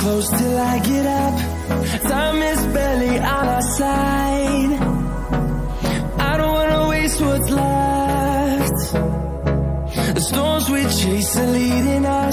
close till I get up. Time is barely on our side. I don't wanna waste what's left. The storms we chase are leading us.